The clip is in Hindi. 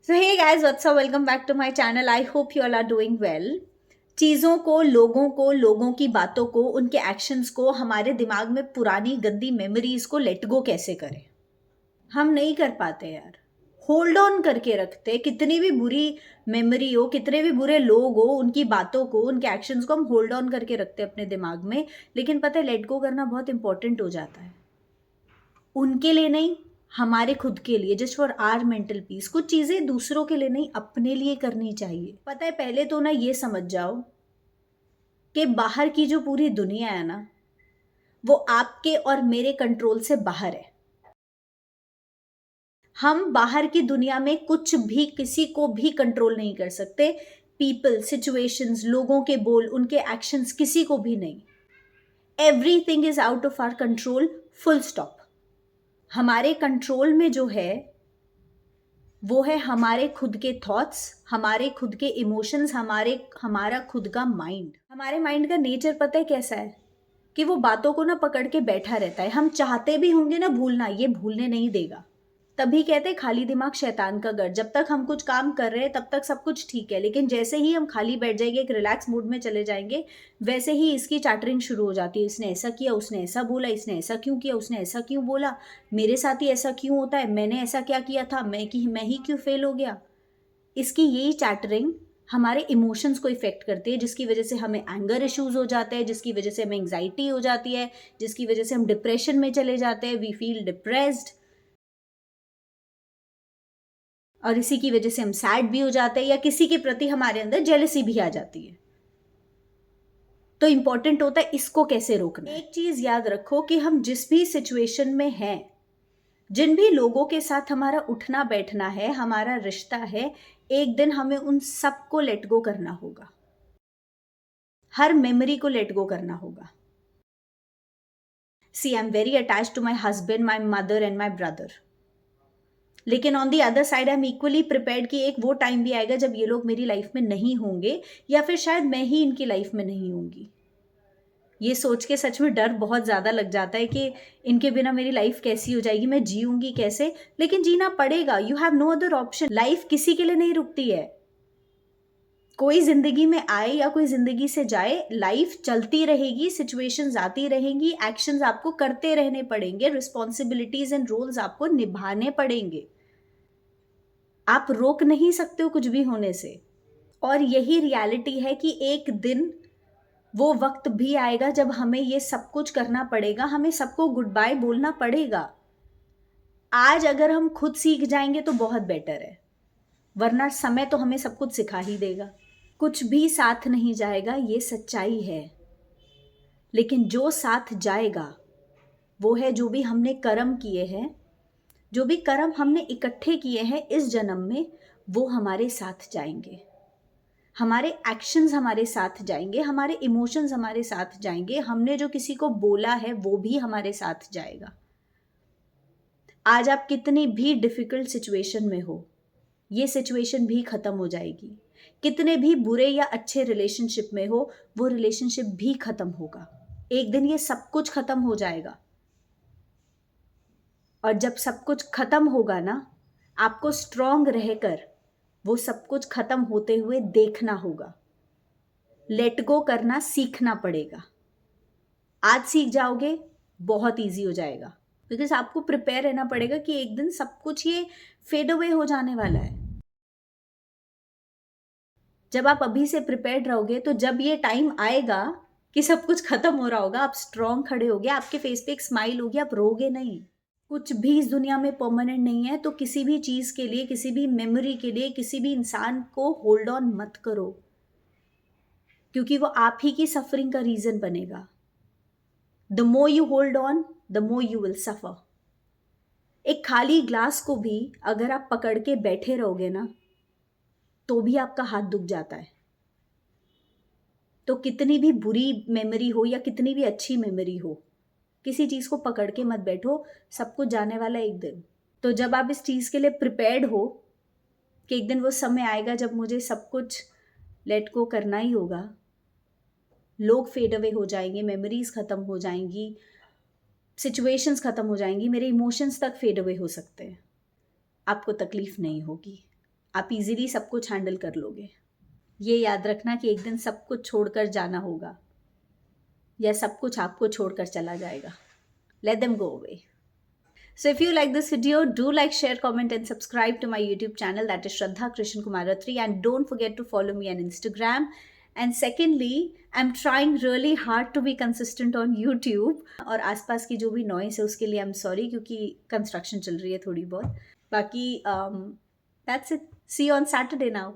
So hey guys, what's up? Welcome back to my channel. I hope you all are doing well. चीज़ों को, लोगों को, लोगों की बातों को, उनके एक्शंस को, हमारे दिमाग में पुरानी गंदी मेमोरीज को लेट गो कैसे करें? हम नहीं कर पाते यार। होल्ड ऑन करके रखते, कितनी भी बुरी मेमोरी हो, कितने भी बुरे लोग हो, उनकी बातों को, उनके एक्शंस को हम होल्ड ऑन करके रखते अपने दिमाग में। लेकिन पता है, लेट गो करना बहुत इंपॉर्टेंट हो जाता है। उनके लिए नहीं, हमारे खुद के लिए, just for our mental peace. कुछ चीजें दूसरों के लिए नहीं, अपने लिए करनी चाहिए। पता है, पहले तो ना ये समझ जाओ कि बाहर की जो पूरी दुनिया है ना, वो आपके और मेरे कंट्रोल से बाहर है। हम बाहर की दुनिया में कुछ भी, किसी को भी कंट्रोल नहीं कर सकते। पीपल, सिचुएशंस, लोगों के बोल, उनके एक्शंस, किसी को भी नहीं। Everything is out of our control, full stop. हमारे कंट्रोल में जो है वो है हमारे खुद के थॉट्स, हमारे खुद के इमोशंस, हमारा खुद का माइंड। हमारे माइंड का नेचर पता है कैसा है कि वो बातों को ना पकड़ के बैठा रहता है। हम चाहते भी होंगे ना भूलना, ये भूलने नहीं देगा। तभी कहते हैं खाली दिमाग शैतान का घर। जब तक हम कुछ काम कर रहे हैं तब तक सब कुछ ठीक है, लेकिन जैसे ही हम खाली बैठ जाएंगे, एक रिलैक्स मूड में चले जाएंगे, वैसे ही इसकी चैटरिंग शुरू हो जाती है। इसने ऐसा किया, उसने ऐसा बोला, इसने ऐसा क्यों किया, उसने ऐसा क्यों बोला, मेरे साथ ही ऐसा क्यों होता है, मैंने ऐसा क्या किया था, मैं ही क्यों फेल हो गया। इसकी यही चैटरिंग हमारे इमोशंस को इफेक्ट करती है, जिसकी वजह से हमें एंगर इश्यूज हो जाते हैं, जिसकी वजह से हमें एंग्जाइटी हो जाती है, जिसकी वजह से हम डिप्रेशन में चले जाते हैं। वी फील डिप्रेस्ड, और इसी की वजह से हम सैड भी हो जाते हैं, या किसी के प्रति हमारे अंदर जेलसी भी आ जाती है। तो इंपॉर्टेंट होता है इसको कैसे रोकना है। एक चीज याद रखो कि हम जिस भी सिचुएशन में हैं, जिन भी लोगों के साथ हमारा उठना बैठना है, हमारा रिश्ता है, एक दिन हमें उन सबको लेट गो करना होगा। हर मेमोरी को लेट गो करना होगा। See, I am very attached to my husband, my mother and my brother. लेकिन on the other side I am equally prepared कि एक वो टाइम भी आएगा जब ये लोग मेरी लाइफ में नहीं होंगे, या फिर शायद मैं ही इनकी लाइफ में नहीं होंगी। ये सोच के सच में डर बहुत ज़्यादा लग जाता है कि इनके बिना मेरी लाइफ कैसी हो जाएगी, मैं जीऊंगी कैसे। लेकिन जीना पड़ेगा, you have no other option. Life किसी के लिए नहीं रुकती है। कोई जिंदगी में आए या कोई जिंदगी से जाए, लाइफ चलती रहेगी, सिचुएशंस आती रहेंगी, एक्शंस आपको करते रहने पड़ेंगे, रिस्पॉन्सिबिलिटीज एंड रोल्स आपको निभाने पड़ेंगे। आप रोक नहीं सकते हो कुछ भी होने से। और यही रियलिटी है कि एक दिन वो वक्त भी आएगा जब हमें ये सब कुछ करना पड़ेगा, हमें सबको गुड बाय बोलना पड़ेगा। आज अगर हम खुद सीख जाएंगे तो बहुत बेटर है, वरना समय तो हमें सब कुछ सिखा ही देगा। कुछ भी साथ नहीं जाएगा, ये सच्चाई है। लेकिन जो साथ जाएगा वो है जो भी हमने कर्म किए हैं, जो भी कर्म हमने इकट्ठे किए हैं इस जन्म में, वो हमारे साथ जाएंगे। हमारे एक्शंस हमारे साथ जाएंगे, हमारे इमोशंस हमारे साथ जाएंगे, हमने जो किसी को बोला है वो भी हमारे साथ जाएगा। आज आप कितनी भी डिफिकल्ट सिचुएशन में हो, ये सिचुएशन भी खत्म हो जाएगी। कितने भी बुरे या अच्छे रिलेशनशिप में हो, वो रिलेशनशिप भी खत्म होगा। एक दिन ये सब कुछ खत्म हो जाएगा। और जब सब कुछ खत्म होगा ना, आपको स्ट्रांग रहकर वो सब कुछ खत्म होते हुए देखना होगा। लेट गो करना सीखना पड़ेगा। आज सीख जाओगे, बहुत इजी हो जाएगा, बिकॉज आपको प्रिपेयर रहना पड़ेगा कि एक दिन सब कुछ ये फेड अवे हो जाने वाला है। जब आप अभी से प्रिपेयर्ड रहोगे, तो जब ये टाइम आएगा कि सब कुछ खत्म हो रहा होगा, आप स्ट्रांग खड़े होगे, आपके फेस पे एक स्माइल होगी, आप रोगे नहीं। कुछ भी इस दुनिया में परमानेंट नहीं है, तो किसी भी चीज के लिए, किसी भी मेमोरी के लिए, किसी भी इंसान को होल्ड ऑन मत करो, क्योंकि वो आप ही की सफरिंग का रीजन बनेगा। The more you hold on, the more you will suffer. एक खाली ग्लास को भी अगर आप पकड़ के बैठे रहोगे ना, तो भी आपका हाथ दुख जाता है। तो कितनी भी बुरी मेमोरी हो या कितनी भी अच्छी मेमोरी हो, किसी चीज को पकड़ के मत बैठो, सब कुछ जाने वाला है एक दिन। तो जब आप इस चीज के लिए प्रिपेयर्ड हो कि एक दिन वो समय आएगा जब मुझे सब कुछ लेट गो करना ही होगा, लोग फेड अवे हो जाएंगे, मेमोरीज खत्म हो जाएंगी, सिचुएशंस खत्म हो जाएंगी, मेरे इमोशंस तक फेड अवे हो सकते हैं, आपको तकलीफ नहीं होगी। आप इजीली सब कुछ हैंडल कर लोगे। ये याद रखना कि एक दिन सब कुछ छोड़कर जाना होगा, या सब कुछ आपको छोड़कर चला जाएगा। Let them go away. So if you like this video, do like, share, comment and subscribe to my YouTube channel, that is Shraddha Krishan Kumaratri, and don't forget to follow me on Instagram. And secondly, I'm trying really hard to be consistent on YouTube. और आसपास की जो भी noise है उसके लिए I'm sorry, क्योंकि construction चल रही है थोड़ी बहुत। बाकी that's it. See you on Saturday now.